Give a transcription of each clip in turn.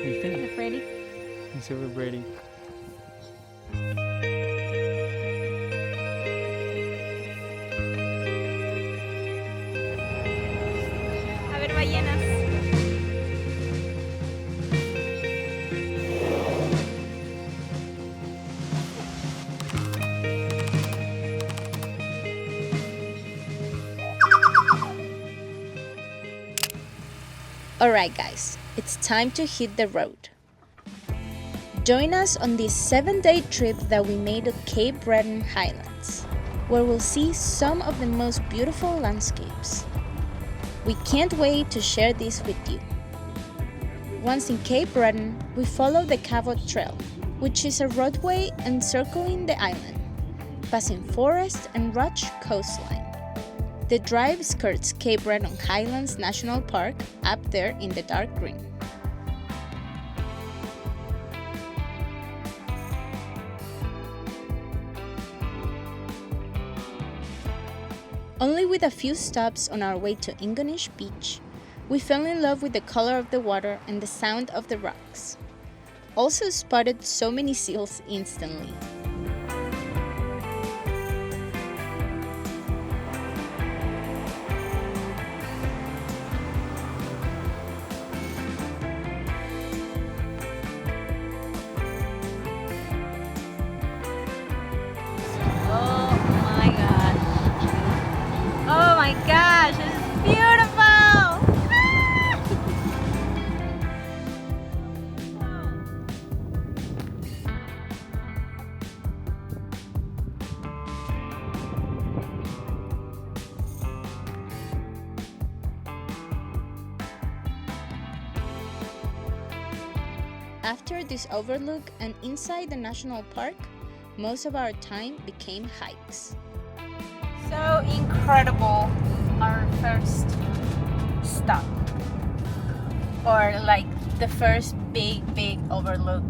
you think? Is it pretty? It's super pretty. A ver, ballenas. Alright guys, it's time to hit the road. Join us on this 7-day trip that we made to Cape Breton Highlands, where we'll see some of the most beautiful landscapes. We can't wait to share this with you. Once in Cape Breton, we follow the Cabot Trail, which is a roadway encircling the island, passing forest and rugged coastline. The drive skirts Cape Breton Highlands National Park up there in the dark green. Only with a few stops on our way to Ingonish Beach, we fell in love with the color of the water and the sound of the rocks. Also spotted so many seals instantly. Oh my gosh, this is beautiful! After this overlook and inside the national park, most of our time became hikes. So incredible, our first stop, or like the first big overlook.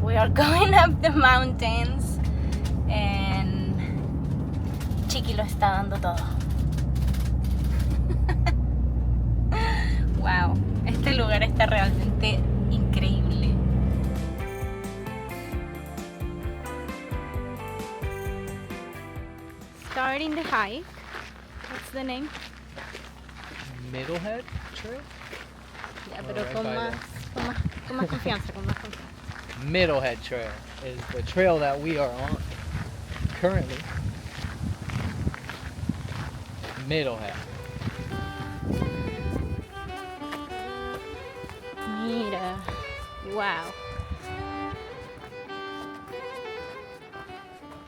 We are going up the mountains and Chiqui lo está dando todo. Wow, este lugar está realmente increíble. Starting the hike, what's the name? Middlehead Trail? Yeah, pero con más confianza, con más confianza. Middlehead Trail is the trail that we are on currently. Middlehead. Mira, wow.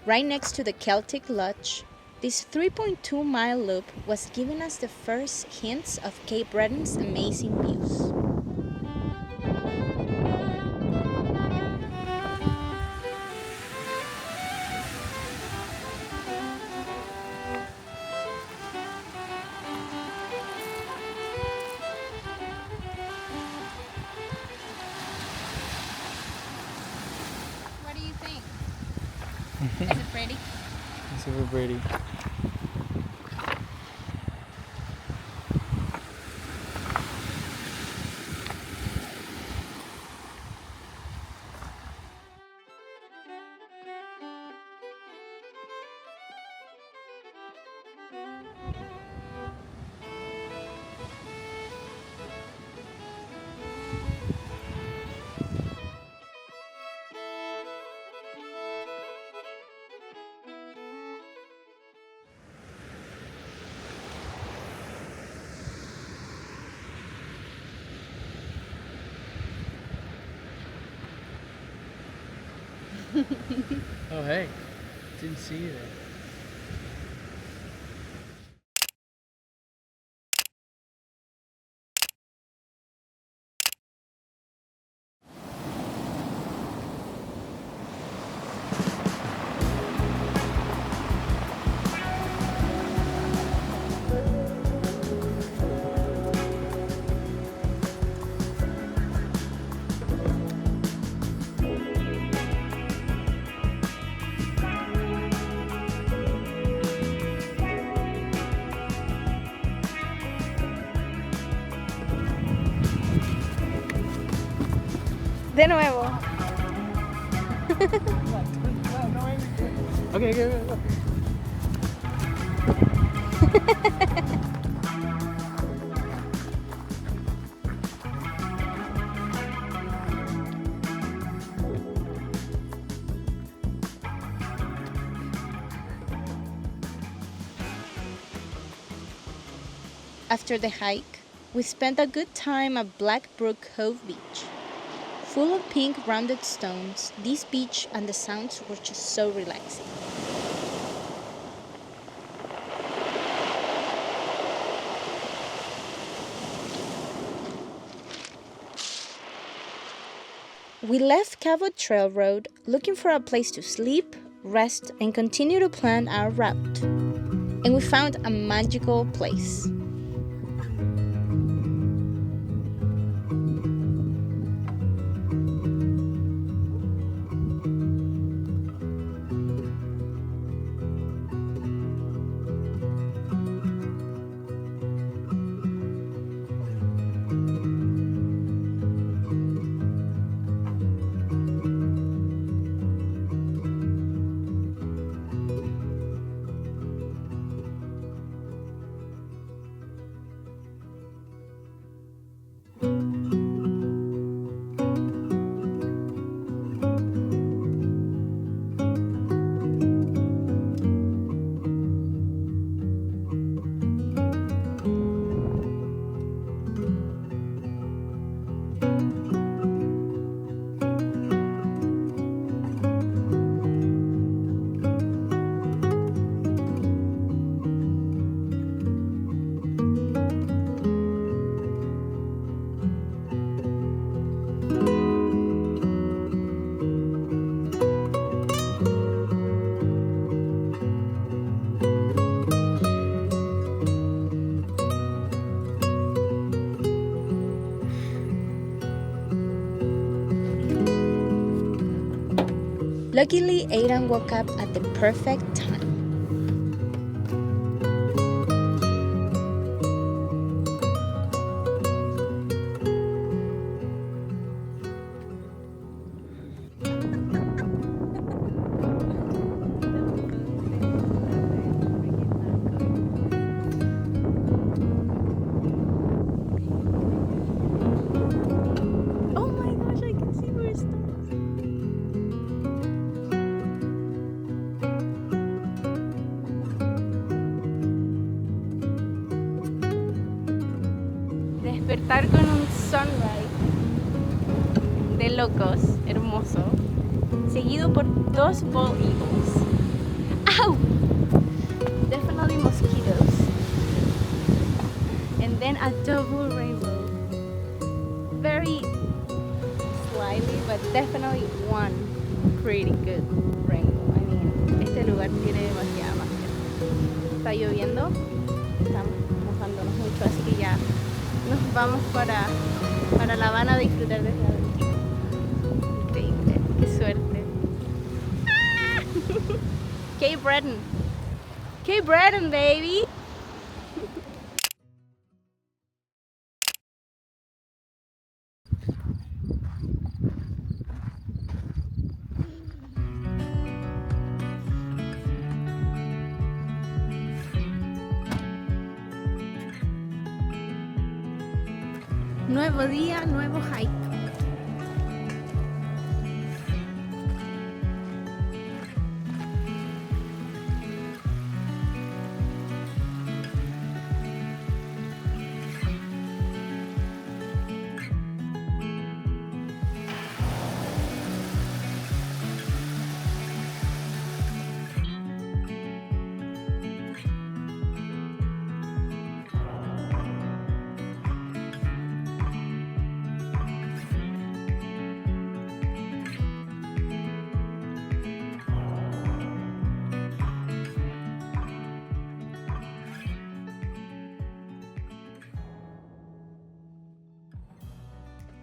Right next to the Celtic Lodge, this 3.2-mile loop was giving us the first hints of Cape Breton's amazing views. What do you think? Is it pretty? It's super pretty. Oh hey, didn't see you there. De nuevo. Okay, go. After the hike, we spent a good time at Black Brook Cove Beach. Full of pink rounded stones, this beach and the sounds were just so relaxing. We left Cabot Trail Road looking for a place to sleep, rest, and continue to plan our route. And we found a magical place. Luckily, Aidan woke up at the perfect time. Oh my gosh, I can see where it stops. Despertar con un sunrise de locos, hermoso, seguido por dos bald eagles. Ow! Definitely mosquitoes. And then a double rainbow. Very slightly, but definitely one pretty good rainbow. I mean, este lugar tiene demasiada magia. Está lloviendo, estamos mojándonos mucho, así que ya nos vamos para La Habana a disfrutar de esta aventura. Increíble, qué suerte. ¡Ah! Cape Breton. Cape Breton, baby. Nuevo día, nuevo hike.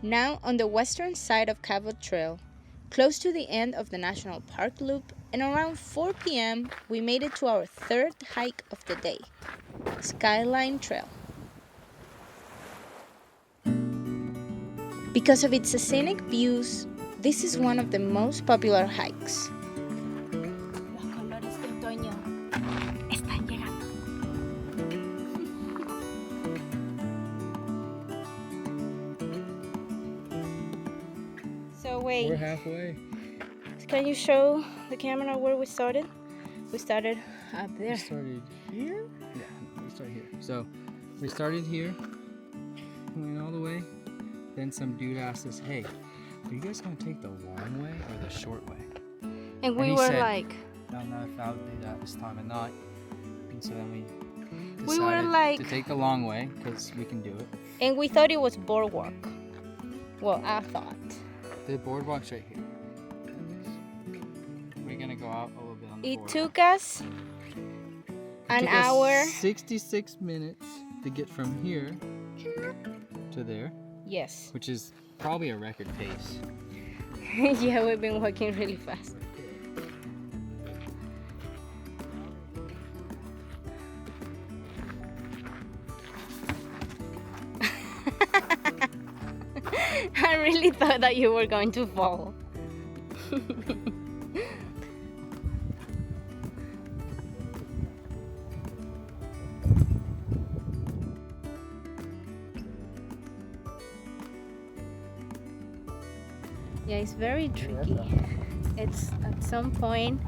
Now on the western side of Cabot Trail, close to the end of the National Park Loop, and around 4 p.m. we made it to our third hike of the day, Skyline Trail. Because of its scenic views, this is one of the most popular hikes. Los colores de otoño están llegando. So wait. We're halfway. Can you show the camera where we started? We started up there. We started here? Yeah, we started here. So we started here, went all the way. Then some dude asked us, hey, are you guys gonna take the long way or the short way? And we he were said, like, I don't know if I would do that this time or not. And so then we we were decided like, to take the long way because we can do it. and we thought it was boardwalk. Well, I thought. The boardwalk's right here. We're gonna go out a little bit on the It boardwalk. took us an hour. 66 minutes to get from here to there, Yes. which is probably a record pace. Yeah, we've been walking really fast. I really thought that you were going to fall. Yeah, it's very tricky. It's at some point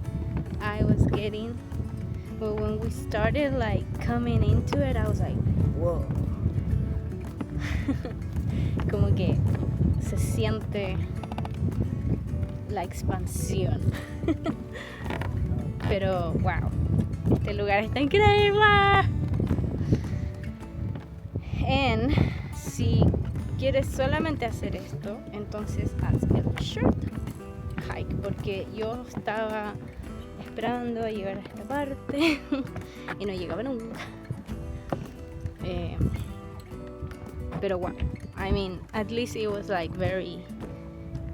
I was getting, but when we started like coming into it, I was like, whoa. Como que se siente la expansión. Pero wow, este lugar está increíble. And si quieres solamente hacer esto, entonces haz el short hike, porque yo estaba esperando a llegar a esta parte y no llegaba nunca. Pero wow, I mean, at least it was like very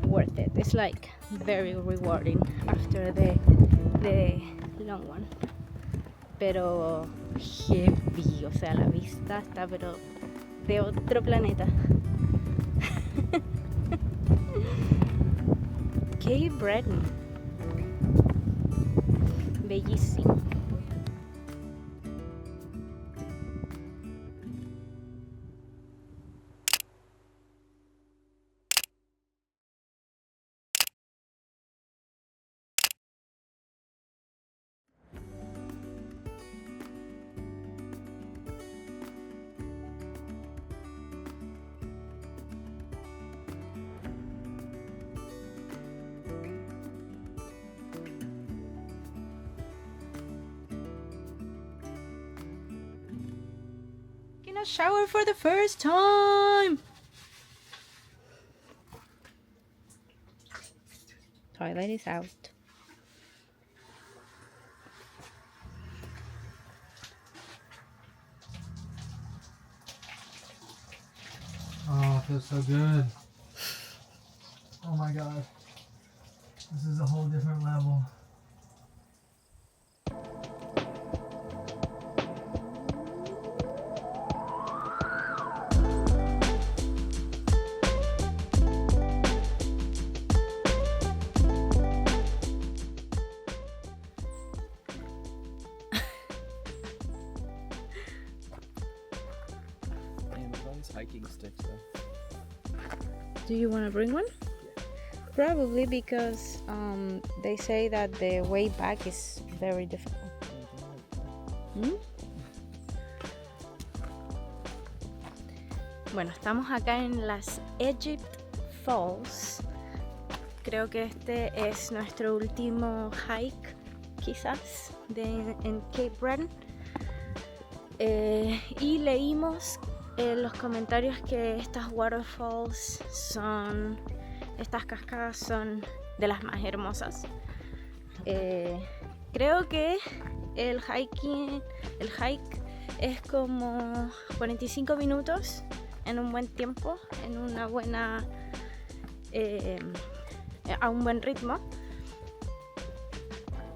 worth it. It's like very rewarding after the long one. Pero heavy, o sea, la vista está pero de otro planeta. Cape Breton. Bellísimo. A shower for the first time. Toilet is out. Oh, it feels so good. Oh my god. This is a whole different level. Hiking sticks though. Do you want to bring one? Yeah. Probably because they say that the way back is very difficult. ¿Mm? Bueno, estamos acá en las Egypt Falls. Creo que este es nuestro último hike, quizás, en Cape Breton. Y leímos los comentarios que estas waterfalls estas cascadas son de las más hermosas. Creo que el hike es como 45 minutos en un buen tiempo, en una buena a un buen ritmo,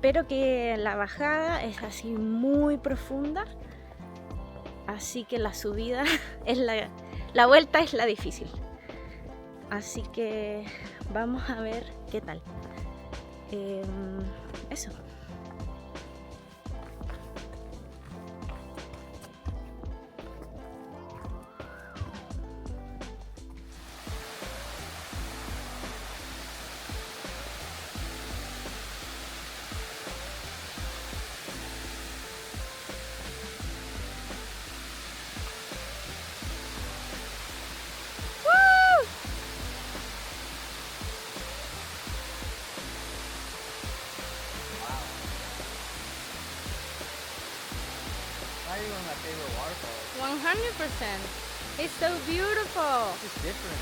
pero que la bajada es así muy profunda. Así que la subida es la vuelta es la difícil. Así que vamos a ver qué tal. Eso. Not even my favorite waterfall. 100%. It's so beautiful. It's just different.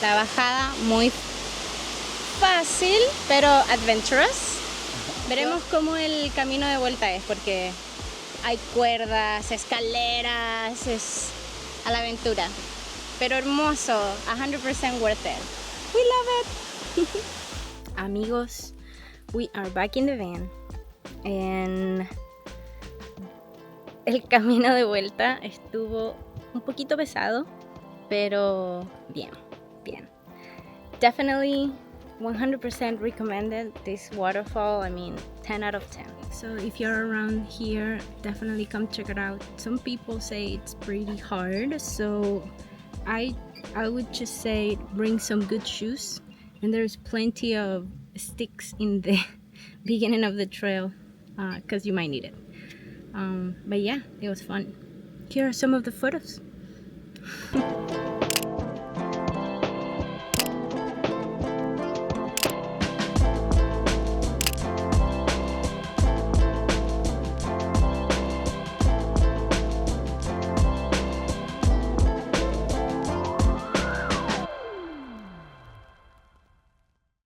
La bajada muy fácil, pero adventurous. Veremos cómo el camino de vuelta es, porque hay cuerdas, escaleras, es a la aventura. Pero hermoso, 100% worth it. We love it. Amigos, we are back in the van. And el camino de vuelta estuvo un poquito pesado, pero bien. Definitely 100% recommended this waterfall. I mean, 10 out of 10. So if you're around here, definitely come check it out. Some people say it's pretty hard, so I would just say bring some good shoes, and there's plenty of sticks in the beginning of the trail because you might need it. But yeah, it was fun. Here are some of the photos.